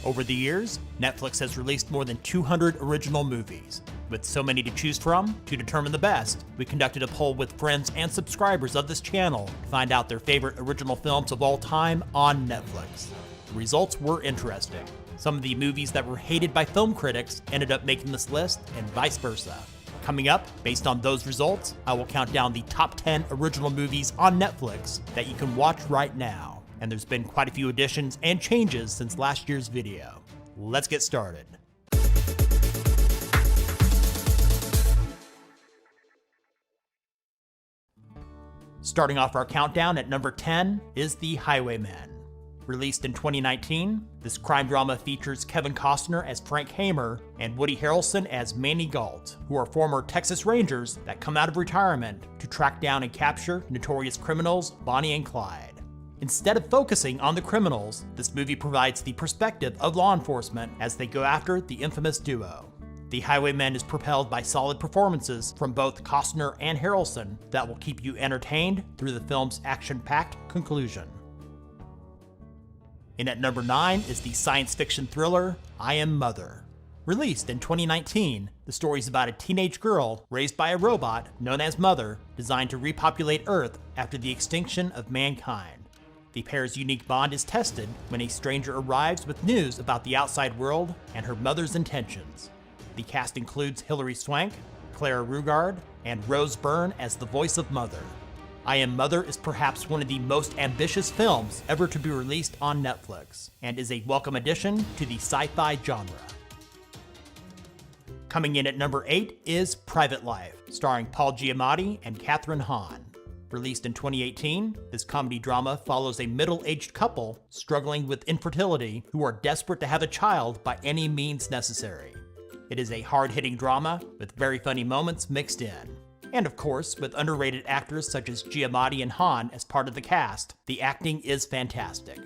Over the years, Netflix has released more than 200 original movies. With so many to choose from, to determine the best, we conducted a poll with friends and subscribers of this channel to find out their favorite original films of all time on Netflix. The results were interesting. Some of the movies that were hated by film critics ended up making this list, and vice versa. Coming up, based on those results, I will count down the top 10 original movies on Netflix that you can watch right now. And there's been quite a few additions and changes since last year's video. Let's get started. Starting off our countdown at number 10 is The Highwaymen. Released in 2019, this crime drama features Kevin Costner as Frank Hamer and Woody Harrelson as Manny Gault, who are former Texas Rangers that come out of retirement to track down and capture notorious criminals Bonnie and Clyde. Instead of focusing on the criminals, this movie provides the perspective of law enforcement as they go after the infamous duo. The Highwaymen is propelled by solid performances from both Costner and Harrelson that will keep you entertained through the film's action-packed conclusion. And at number 9 is the science fiction thriller I Am Mother. Released in 2019, the story is about a teenage girl raised by a robot known as Mother, designed to repopulate Earth after the extinction of mankind. The pair's unique bond is tested when a stranger arrives with news about the outside world and her mother's intentions. The cast includes Hilary Swank, Clara Rugaard, and Rose Byrne as the voice of Mother. I Am Mother is perhaps one of the most ambitious films ever to be released on Netflix, and is a welcome addition to the sci-fi genre. Coming in at number 8 is Private Life, starring Paul Giamatti and Kathryn Hahn. Released in 2018, this comedy drama follows a middle-aged couple struggling with infertility who are desperate to have a child by any means necessary. It is a hard-hitting drama with very funny moments mixed in. And of course, with underrated actors such as Giamatti and Hahn as part of the cast, the acting is fantastic.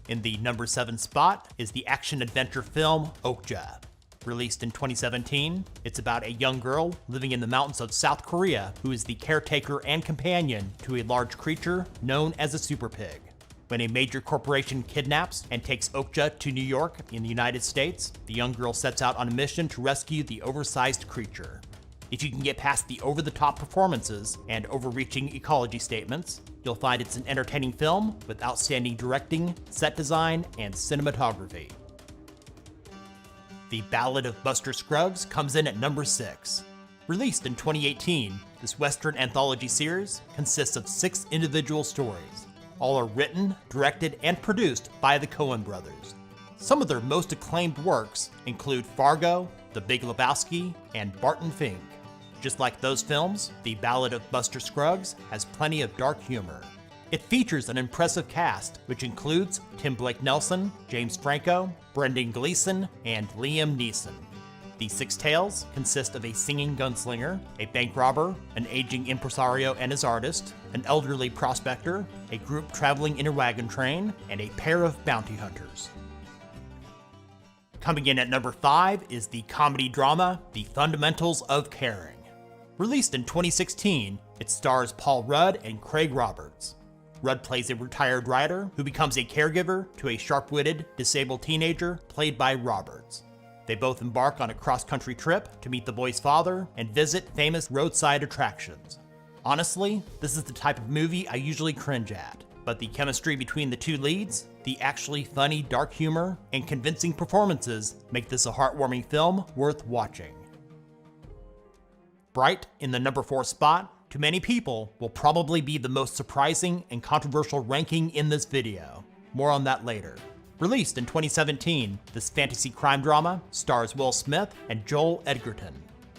In the number 7 spot is the action-adventure film Okja. Released in 2017, it's about a young girl living in the mountains of South Korea who is the caretaker and companion to a large creature known as a super pig. When a major corporation kidnaps and takes Okja to New York in the United States, the young girl sets out on a mission to rescue the oversized creature. If you can get past the over-the-top performances and overreaching ecology statements, you'll find it's an entertaining film with outstanding directing, set design, and cinematography. The Ballad of Buster Scruggs comes in at number 6. Released in 2018, this Western anthology series consists of 6 individual stories. All are written, directed, and produced by the Coen brothers. Some of their most acclaimed works include Fargo, The Big Lebowski, and Barton Fink. Just like those films, The Ballad of Buster Scruggs has plenty of dark humor. It features an impressive cast, which includes Tim Blake Nelson, James Franco, Brendan Gleeson, and Liam Neeson. The 6 tales consist of a singing gunslinger, a bank robber, an aging impresario and his artist, an elderly prospector, a group traveling in a wagon train, and a pair of bounty hunters. Coming in at number 5 is the comedy drama The Fundamentals of Caring. Released in 2016, it stars Paul Rudd and Craig Roberts. Rudd plays a retired writer who becomes a caregiver to a sharp-witted, disabled teenager played by Roberts. They both embark on a cross-country trip to meet the boy's father and visit famous roadside attractions. Honestly, this is the type of movie I usually cringe at, but the chemistry between the 2 leads, the actually funny dark humor, and convincing performances make this a heartwarming film worth watching. Bright, in the number 4 spot, to many people, will probably be the most surprising and controversial ranking in this video. More on that later. Released in 2017, this fantasy crime drama stars Will Smith and Joel Edgerton.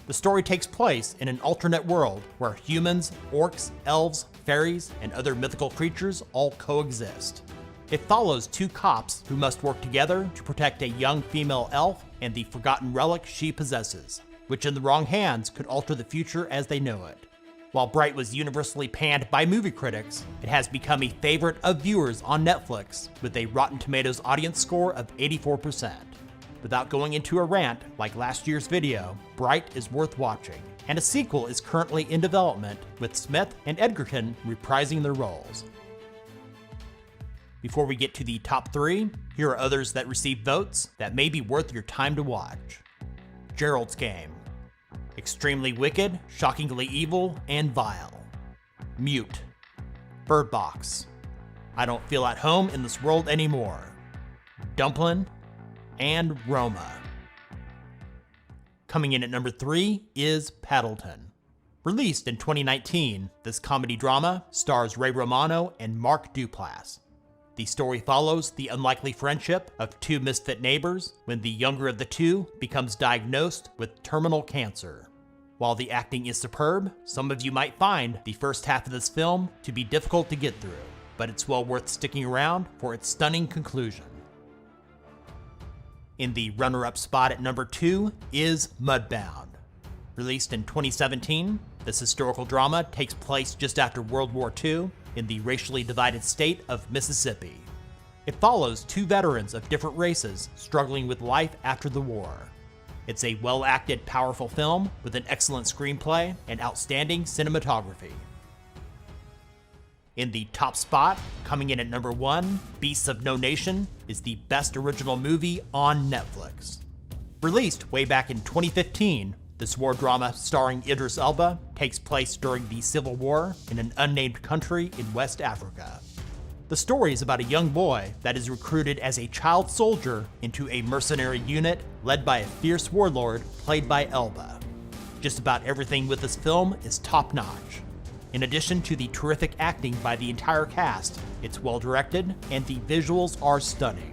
The story takes place in an alternate world where humans, orcs, elves, fairies, and other mythical creatures all coexist. It follows 2 cops who must work together to protect a young female elf and the forgotten relic she possesses, which in the wrong hands could alter the future as they know it. While Bright was universally panned by movie critics, it has become a favorite of viewers on Netflix with a Rotten Tomatoes audience score of 84%. Without going into a rant like last year's video, Bright is worth watching, and a sequel is currently in development with Smith and Edgerton reprising their roles. Before we get to the top 3, here are others that received votes that may be worth your time to watch. Gerald's Game. Extremely wicked, shockingly evil, and vile. Mute. Bird Box. I don't feel at home in this world anymore. Dumplin', and Roma. Coming in at number 3 is Paddleton. Released in 2019, this comedy drama stars Ray Romano and Mark Duplass. The story follows the unlikely friendship of two misfit neighbors when the younger of the two becomes diagnosed with terminal cancer. While the acting is superb, some of you might find the first half of this film to be difficult to get through, but it's well worth sticking around for its stunning conclusion. In the runner-up spot at number 2 is Mudbound. Released in 2017, this historical drama takes place just after World War II in the racially divided state of Mississippi. It follows two veterans of different races struggling with life after the war. It's a well-acted, powerful film with an excellent screenplay and outstanding cinematography. In the top spot, coming in at number 1, Beasts of No Nation is the best original movie on Netflix. Released way back in 2015, this war drama starring Idris Elba takes place during the Civil War in an unnamed country in West Africa. The story is about a young boy that is recruited as a child soldier into a mercenary unit led by a fierce warlord played by Elba. Just about everything with this film is top-notch. In addition to the terrific acting by the entire cast, it's well directed and the visuals are stunning.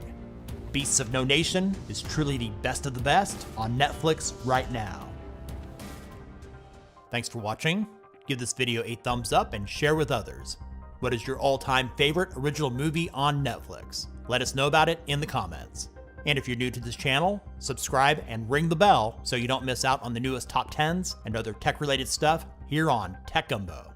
Beasts of No Nation is truly the best of the best on Netflix right now. Thanks for watching. Give this video a thumbs up and share with others. What is your all-time favorite original movie on Netflix? Let us know about it in the comments. And if you're new to this channel, subscribe and ring the bell so you don't miss out on the newest top 10s and other tech-related stuff here on Tech Gumbo.